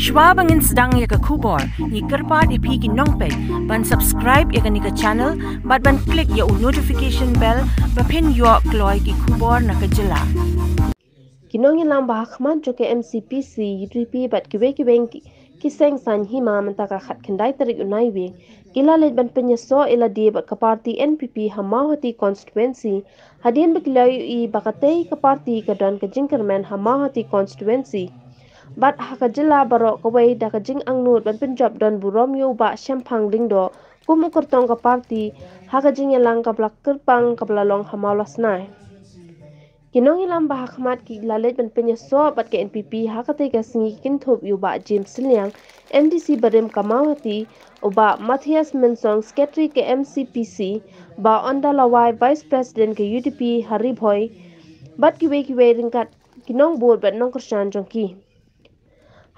Shwa bangin sedang ya ke kubor, ni kerpat ipi ki nongpet, ban subscribe ya ke ni ke channel, ban klik ya notification bell, bapin yo kloy ki kubor na ke jela. Kinong ilang bahakman jo ke MCPC UDP bat kiwe kiseng san hima mentaka khat kendai tarik unaiwe kila let ban penyeso ila die bat ke parti NPP Hamawati constituency hadian bekilayu I bakatei ke parti ke dan ke jingkermen Hamawati constituency bat hakajela barok kawai da ke jing angnut ban penjab dan buromyo ba syampang lingdo kumu kertong ke parti hakajing ilang kablak kerpang kablalong Hamaulas nai. Kinong ilang bahakmat ki lalet ban penyeso bat ke NPP hakate ka singi kintup yuba James Liang MDC Badem Kamawati uba Matthias Mensong Secretary ke MCPC ba Onda Lawai Vice President ke UDP Haribhoy bat kiwe ringkat kinong board bat nong kersan jongki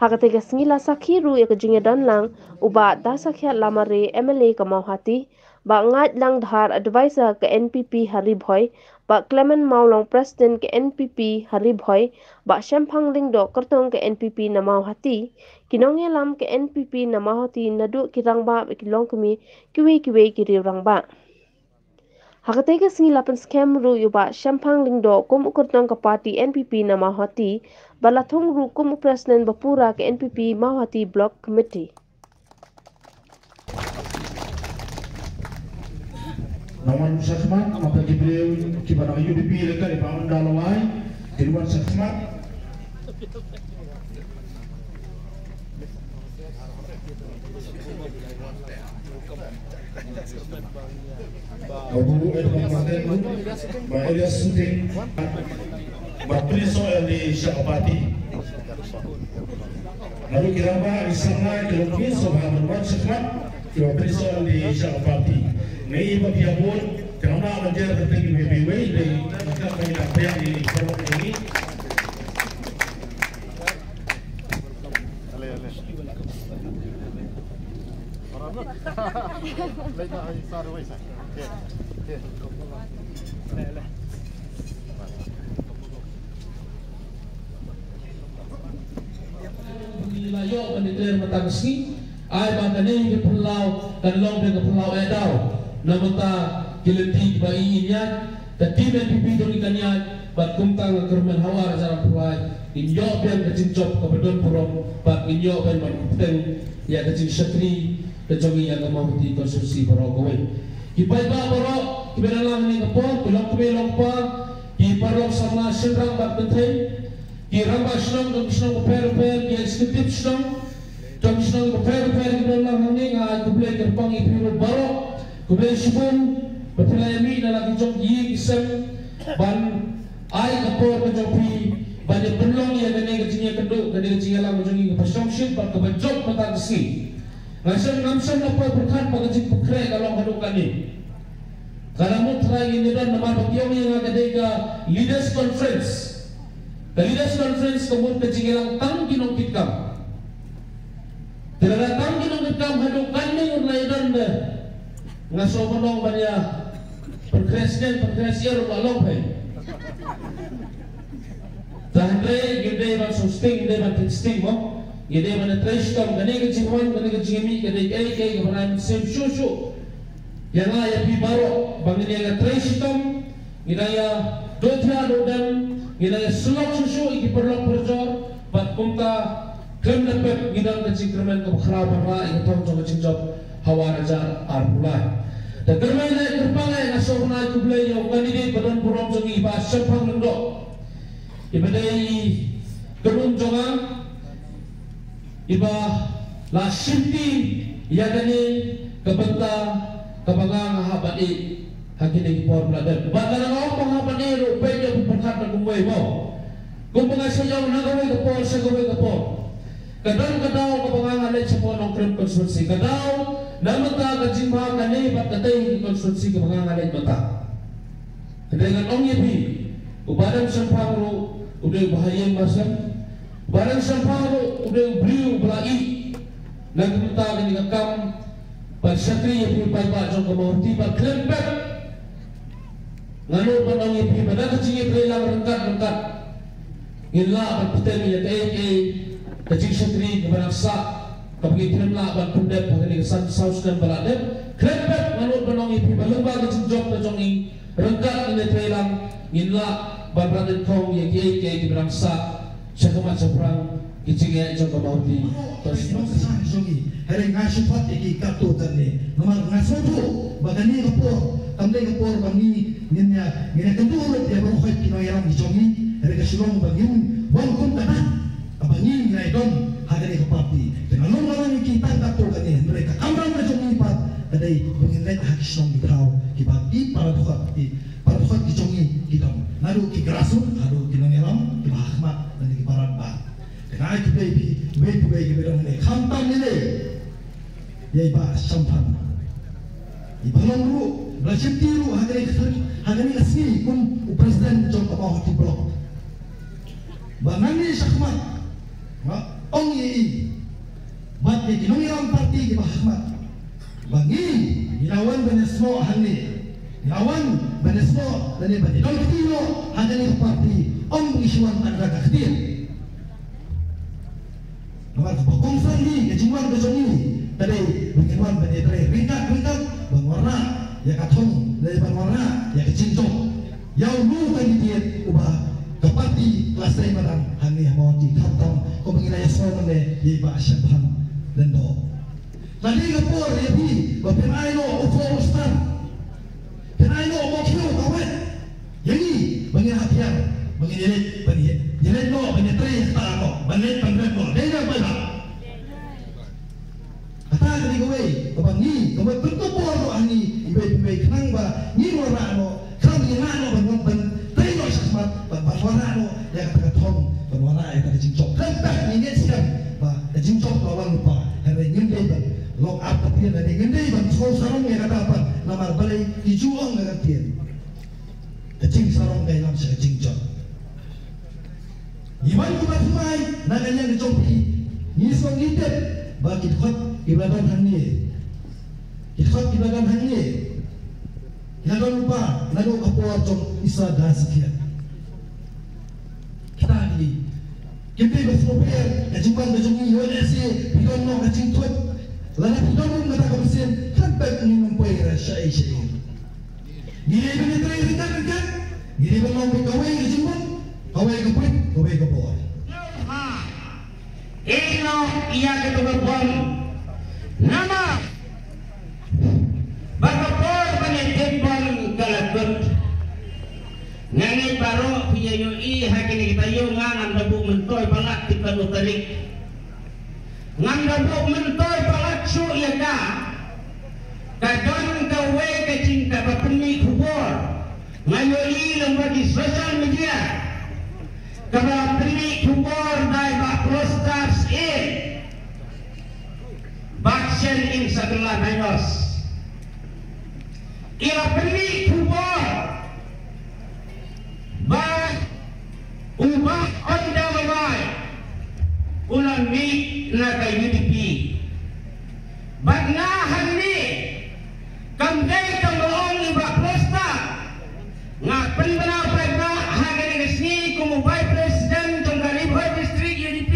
hakate ka singi la sakhiru ya ke jinge dan lang uba da sakhiat lamare MLA Kamawati ba ngat lang dhar advisor ke NPP Haribhoy ba Clement Maulong President ke NPP Haribhoy ba Syampang Lingdo kertong ke NPP Namawati kinong yelam ke NPP Namawati nadu kirang ba kilong kami kiwe kirang ba hakate ke singi lapan scam ru yu ba Syampang Lingdo kum kertong ke parti NPP Namawati ba lathong ru kum President Bapura ke NPP Mawati Block Committee. Nawan Sakhmat, apa beliau kibana UDP lekat di Bangun Dalawai, Dirwan Sakhmat. Abu Edwin Maten, Mbak Elias Suting, Mbak Priso Eli Syakopati. Lalu kiramba Islamai Kelukis Sobha Berwan Sakhmat, Mbak Priso Eli Syakopati. Nei bagian kerana menjadi penting BBW dari mereka apa yang di forum ini. Layo pendidikan matangsi, ay bantane ke pulau dan long ke pulau Edau. Namata kilenti ba iinyan ta timen pipi doni kanyan bat kumtang kermen hawar sarang puai inyo ben kacin job ka bedon purom bat inyo ben man kupten ya kacin syatri da jongi yang Kamawati konstruksi paro kowe kipai ba paro kibenalang ni kapon tulong kubelong pa ki paro sama senrang bat bentai ki ramba snong dong snong per ki eksekutif snong dong snong per kibenalang ni nga kuble kerpang ipiru baro Kemudian sibun berpelayami dalam kijong yi kisem ban ai kapor kejopi banyak penlong yang kena kecingnya keduk kena kecingnya lah menjadi kepasongship ban kebajok mata kesi ngasem namsem apa berkat pagajik pekre kalau kedukan ni karena mutra ini dan nama bagian yang ada di leaders conference the leaders conference kemudian kecingnya lang tang kinong kitkam tidak tang kinong kitkam hadukan ni ulai dan ngaso monong banyak perkresiden lalong hai tahre gede ban susting gede ban testing mo gede ban trash kam gane ke jiwan gane ke jimi gede ke ban sem shushu yang ya pi baro bangin yang trash kam gidaya dothia dodan gidaya sulok shushu iki perlok perjor bat kumta klem lepet gidang ke jikremen ke kharaban ra iki tong tong jinjob Hawarajar Arpulai. Dan kerana terpangai nasor na kublay yung kanidi badan purom jongi iba Syampang Lingdo. Ibadai kerun jonga iba la sinti yagani kebenta kebangang habadi hakini por bladan. Badan ang panghabani ro pwede berkat na kumway mo. Kung pangasayaw na gawin ka por sa gawin ka por. Kadang kebangang alay sa ponong krim konstruksi. Kadang namata kajimba kane bat katay konstruksi kebangang alay mata. Dengan ong yepi ubadan Syampang ro udah bahaya masam. Ubadan Syampang ro udah beliau belai. Nagmata kani kakam pasyatri yepi pai ba jong Kamawati ba klempet. Ngano panong yepi pada kecing yepi lang rengkat. Ngila pat pitemi ya kay kecing setri kebanaksa kepikiran lah ban pendep hari kesan saus dan baladep krepet manut banong ipi balumba kecing job kejongi rengkat ini telang inla ban raden kong yang kiai kebanaksa sekamat seberang kecing yang jauh kemauti terus kesan jongi hari ngasifat iki kartu tadi nomor ngasutu bagani kapur tamde kapur bangi ninya kendur dia baru kait kino yang dijongi hari kesulong bagiun wangkun tanah abangi ngai dom hari ke parti dengan orang kita kartu tadi mereka amran kejongi pat tadi mengingat hak kesulong ditau dibagi para tukar dijongi kita naru ki grasun naru kino yang di bahmat dan di barat bah dengan itu baby berang ini kampan ini yai ba sampan ibalong ru belajar tiru hari asli pun presiden jom kapal hati blok banani sakmat ong yai bat ye kinong yang parti di bahmat bangi ilawan benesmo hani ilawan benesmo dan ibadi dong tiro hari parti ong pengisuan tanda kaktir nomor bokong sandi kejiwan kejongi tadi bagaimana benetre ringkat bangwarna ya katong dari bangwarna ya kecincong yau lu tadi dia ubah kepati kelas dari madang hani mau di kaptam kau mengira semua mana di bahasa paham dan do tadi kapur ya bi bapak aino ufo ustad dan aino mau kau kawet jadi bagi hatian bagi jelit no benetre tak no benet no dia apa kata ni kowe kabangi kowe bertopor do ani ibe kenang ba ni warano kan ni nano ban tayo sakmat ban warano ya kata thong ban warana ya kata jingcok kan ni ni siam ba da jingcok lawan lupa hari ngende ban lok up tapi da ngende ban so sarong ya kata apa lamar balai dijuang dengan tien da jing sarong dai lam sa jingcok iman kita semai naganya ngecopi ni so ngide ba kitkhot ibadah hangi ikhlas ibadah hangi jangan lupa lalu kapur jom isa dah sekian kita ni kita bersoper kejuan kejongi UNSC bidon no kacing tuat lalu bidon no kata komisen sampai ni mempunyai rasa isi gini bini terakhir kan gini belum berkawai kejuan kawai kapur ino iya ketubuhan nama bakapor panitipan kalagot ngani baro piyayoi hakini kita yo ngang dabu mentoy palak tipan utarik ngang dabu mentoy palak su ya ka kadon kawe kacing ka bapuni kubor ngayoi lembagi sosial media kabapuni kubor dai ba prostars Baksen in segelah nayos ila beli kubur bah ubah onda mawai ulan mi naga UDP bagnahan ni kamday kamroong iba prosta ngapen benapay ba hagan ngasni kumubay president tong Galibay District UDP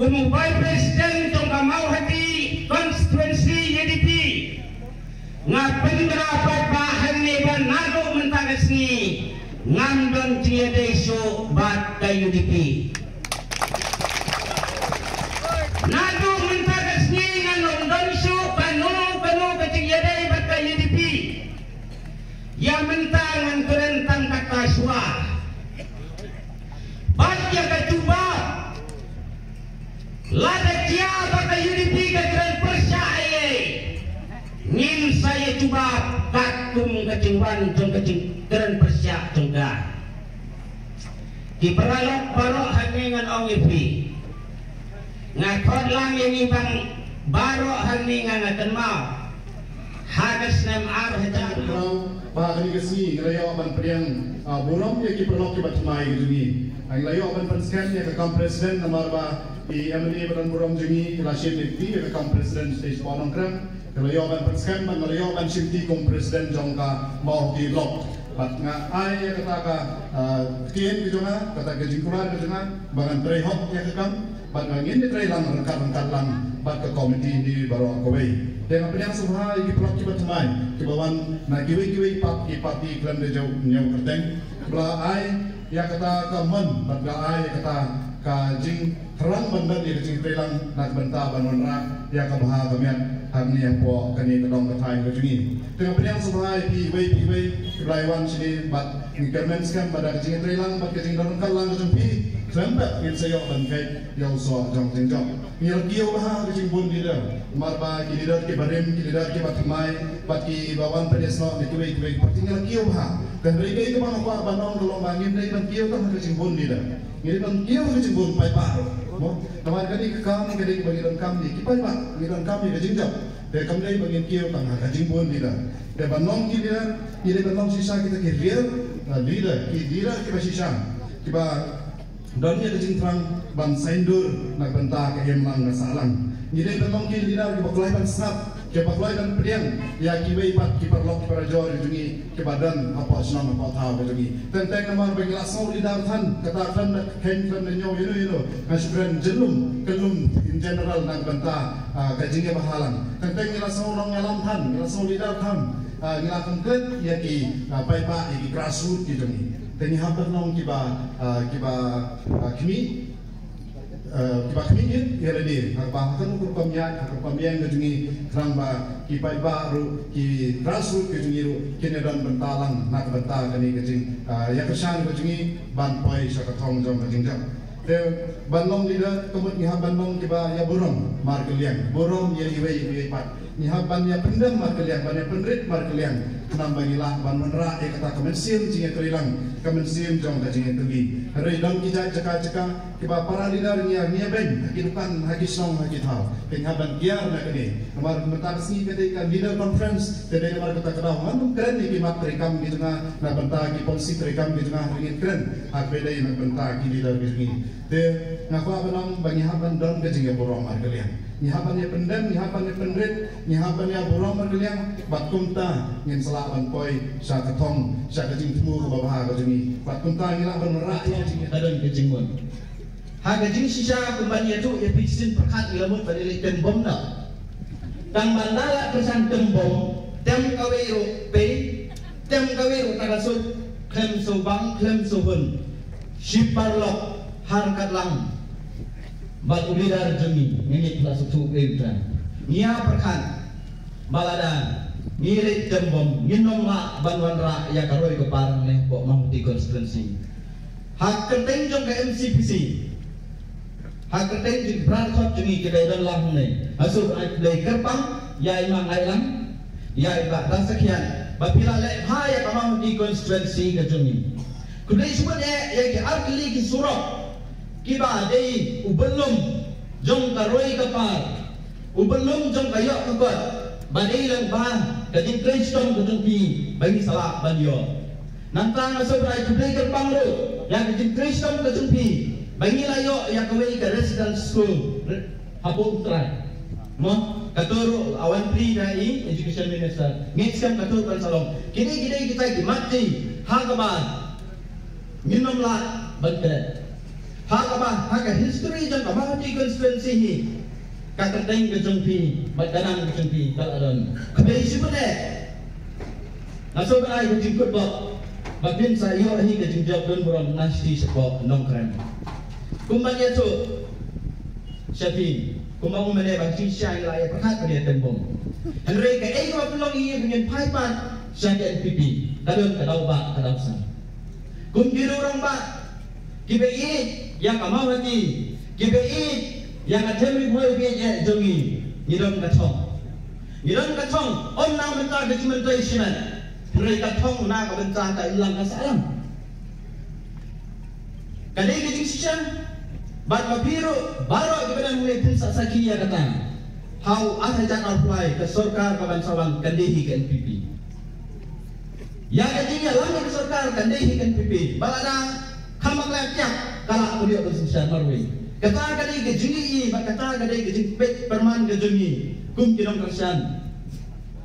kumubay president tong Kamau Hati constituency UDP ngapen berapa bahan ni ban nado mentagas ni ngandon tiada isu bat ka UDP nado mentagas ni ngandon isu kanu ka tiada bat ka UDP yang mentangan kerentang kata suah bat ya kacuba lada tiada ka UDP ka keren percaya ngin saya coba kakum kecingwan jong kecingkeran persiap jongga di peralok barok hangingan ongipi ngakot lang yang ibang barok hangingan akan mau hagas nem ar hajang Pak ini kesini ngelayo aman priang buram ya ki perlok ki batmai gini ngelayo aman penskan ya ke kam presiden nomor ba di MNE badan buram jengi kelasien di ke kam presiden stage bonong krang ngelayo aman penskan ngelayo aman simti kom presiden jongka mau di lok bat nga ai ya kata kien kejona kata kejingkuran kejona bangan trehok ya kekam bangan ini trelang rengkat lang bat ke komiti di baru kawai dengan penyang subha iki pelak kibat temai kibawan na kiwi pat kipati klan de jauh nyau kerteng bela ai ya kata kaman bat ga ai kata ka jing terang bandar di kecing trelang nak benta banwanra ya ka baha kamian harni yang po kani kedong ketai kejungi dengan penyang subha piwei kelaiwan sini bat Kermen sekarang pada kecing trelang, pada kecing dalam kalang kecing pi, sampai kita sayok dan kait yang soal jong jong. Niat kiau bah kecing pun tidak, marba kilidat ke barem, kilidat ke batimai, bati bawan pedesno, dituai parti niat kiau bah. Dan mereka itu mana apa banong kalau mangin dari ban kiau tak kecing pun tidak. Ini ban kiau kecing pun pai par. Mo, teman kadi kami kadi bagian kami, kipai pak, bagian kami kecing jong. Dan kami dari bagian kiau tengah kecing pun tidak. Dan banong kilidat, ini banong sisa kita kirir. Dira kita sisang, kita dunia kecing terang ban sendur nak bentah ke emlang nasalang. Jadi memang kita dira kita kelaikan snap, kita kelaikan periang. Ya kita ipat kita lok para jor jungi ke badan apa senang apa tahu jungi. Tentang nama bagi lasau di daratan katakan ken nyo masukkan jelum kelum in general nak bentah kecingnya bahalang. Tentang lasau orang ngalamhan, lasau di daratan. Ngilakang ket ya ki pai pa ki grassroot ki joni teni hampir nong kiba kami ya ledi apa kan ukur pamyan joni terang ba ki pai baru ki grassroot ki joni ru kini dan bentalang nak bental kani kecing ya kesan joni ban pai sakatong jom kecing jam banong lida kemut ngihab banong kiba ya borong markeliang borong ya iwe pat ngihab ban ya pendem markeliang ban ya penrit markeliang nambah ngilah ban menra ya kata kemensium jinga kelilang kemensium jong ka jinga tugi hari dong kita ceka kiba para lidar nya ben hakidukan hakisong hakithal penghaban giar na kini nomor mentar sini ketika leader conference tede nomor kata kadau manum keren ni kimat rekam di tengah na benta ki polisi rekam di tengah ringin keren hak bedai na benta ki leader bisni de ngakwa benang bagi haban don ke jinga borong markeliang nyihapan ya pendem, nyihapan ya penrit, nyihapan ya borong markeliang batkumta ngin selawan poi sa katong sa kajing temu ke bawah ke jini batkumta ngila ban merak ya jing adon ke jingun ha kajing sisa kembali itu ya bisin perkat ilmu pada leken bom dah tang mandala kesan tembom tem kawero pe tem kawero tagasut klem sobang klem sobun shiparlok harkat lang batu lidar jemi ini telah suatu event nia perkan baladan ngirit tembom nginom rak banwan rak ya karoi ke parang leh bok mahuti konstituensi hak keteng jong ke MCPC hak keteng jong berantot jemi kedai dan lang ne asuh dari kerpang ya imang ailang ya ibak dan sekian bapila leh ya mahuti konstituensi ke jemi kedai semua ya ke arkli ki surau kiba dei ubelum jong karoi kapar ubelum jong kayak kebat badai lang ban kajing kristom kajing pi bagi salah banyo nantang asobrai kubli kerpang ro yang kajing kristom kajing pi bagi layo yang kawai ke residence school hapung try mo katuro awan pri dai education minister ngitsam katuro kan salong kini kita dimati hagaban minum lat badket haka history jang kabah di konstituensi ni kakateng ke jengpi badanang ke jengpi kaladon kabei sibune naso banai ke jingkut bok babin sayo hi ke jingjab don borong nasti sebok nongkran kumbanya tu syafi kumbang mene bang sisya ila ya perhat dia tembom henry ke ai wa pelong i punya paipan syake NPP kadon kadau ba kadau san kum giru orang ba kibei yang kamau hati kibei yang atemri boy biye jongi nidom kacong om nang bentar ke cimentai siman rei kacong na ka bentar ka ilang ka salam kadai ke sisyan bat mapiro baro ke badan mulai tin sasaki ya kata how ahajan apply ke sarkar ka bansawan kandehi ke NPP ya kadinya lang ke sarkar kandehi ke NPP balada kamak lepyak kalau aku dia bersisian marwai kata kadai ke jili kata kadai ke jipet perman ke jungi kum kinong kersan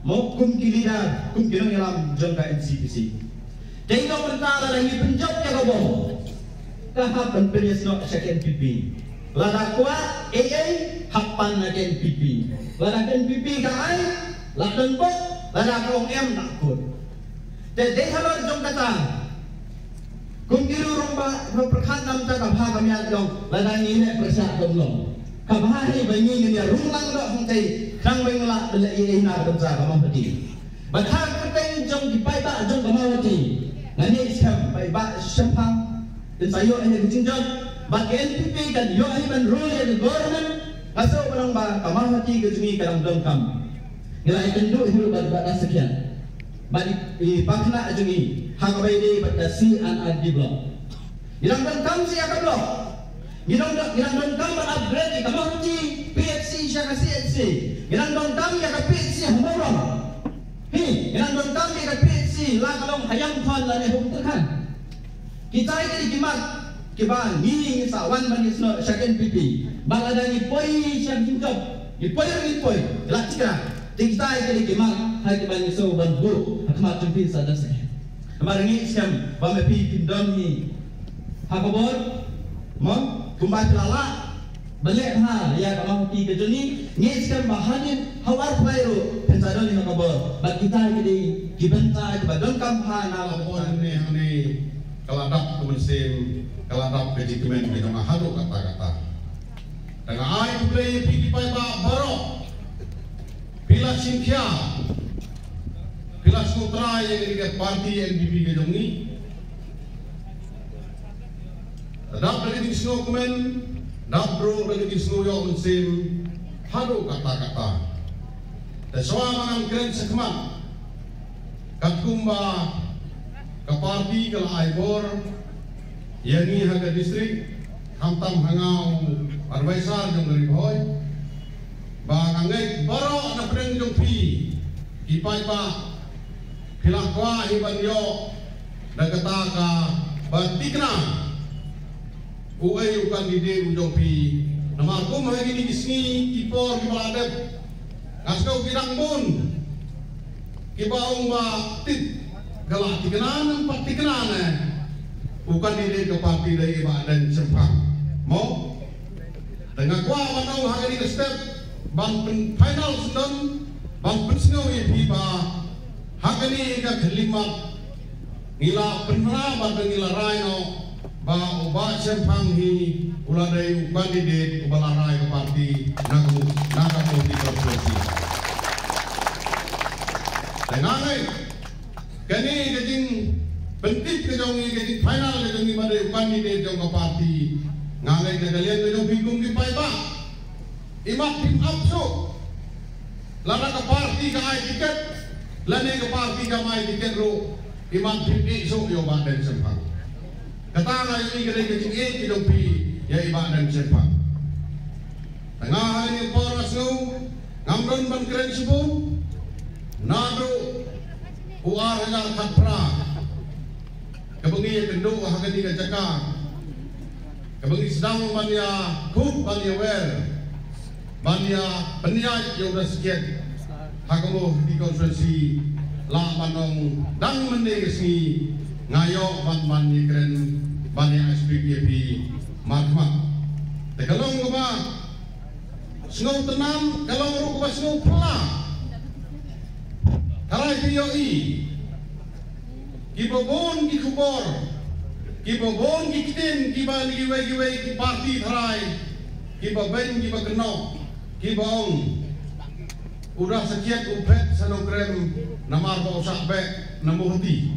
mau kum kilida kum kinong yalam jongka NCPC Tengok mentara lagi penjok ya kabo. Kahap penpenyes no second PP. Lada kuat AA hapan na NPP. Lada NPP kai ladan bok lada kaum M takut. Jadi halor jom kata. Kung kiru rumba perkat nam ta kapha kami adong lada ngine persa domlong. Kapha ni bangi ngine rumlang do hong tai krang bengla dele AA na domsa kamang peti. Badhar keteng jom dipai ba jom kamang peti. Ngani sam pai ba sempang dan sayo ini kecingjang. Bagi NPP kan yo hiban rule the government asal orang ba kamar hati ke sini kadang dongkam nilai kenduk hidup pada sekian bagi pakna jungi hakabai de pada si an adi blok hilang dongkam si akan blok hilang dongkam upgrade di kamar hati PFC syaka CFC hilang dongkam ya ke PFC humorong hilang dongkam ya ke PFC lah kalau hayam khan lah ne hum terkan kita ini dikimat kiban ni sawan bani sno second PP balada ni poi siap jingkap ni poi la tika kita ini kiman hai kiban ni so ban bu akmat tumpi sada se amar ni siam bamepi pindom ni hakabor mo kumbai lala balik ha ya kamang ti ke joni ni siam bahanin hawar plairo pensado ni hakabor bag kita ini kibenta badon kampa na Lapor ni keladap kemensim keladap kejikimen di tengah haduk kata-kata dengan air play pergi pada barok bila simkia bila sutra yang dilihat parti NPP kejongi dap lagi di snow kemen dap bro lagi di snow yang mensim haduk kata-kata dan soal mangan keren sekman katkumba ke parti ke Aibor yang ni harga distrik hamtam hangau advisor jong dari boy bang angai baro na preng jong pi ipai pa pilakwa iban yo dan kata ka batikna uai ukan dide jong pi nama kum hari ni disni kipor ki baladep askau pirang mun kibaung ba tit galak tikenan empat tikenan bukan diri ke parti dari iba dan sempang mau dengan kuah manau hari ini step bang final sedang bang pensengau ya pipa hari ini ke kelima ngila penra bang ngila raino bang ubah sempang hi ulah dari bukan diri ubah rai ke parti nagu di korporasi dengan kini kejing penting kejongi kejing final kejongi pada kandidate jong ke parti ngangai kalian kejong bingung di paiba imak tim abso lana ke parti ke ai tiket lana ke parti ke mai tiket ro imak tim iso yo ba dan sempang kata ngai ini kejing kejong pi ya imak dan sempang tengah hari poros nu ngamron ban keren sebum nado uar dengan kapra kebengi kenduk hakati kacaka kebengi sedang mania kup mania wer mania peniat yang dah sekian hakamu di konferensi la manong dang menegasi ngayo man ni keren mania SPPP markma tekalong ba snow tenam kalau ru ba snow pula Karai POI Kibobon ki kubor Kibobon ki kitin Kiba giwe ki parti Karai Kiboben kiba kenok Kibong Udah sekian upet sanogrem Namar bau sakbek Namuhti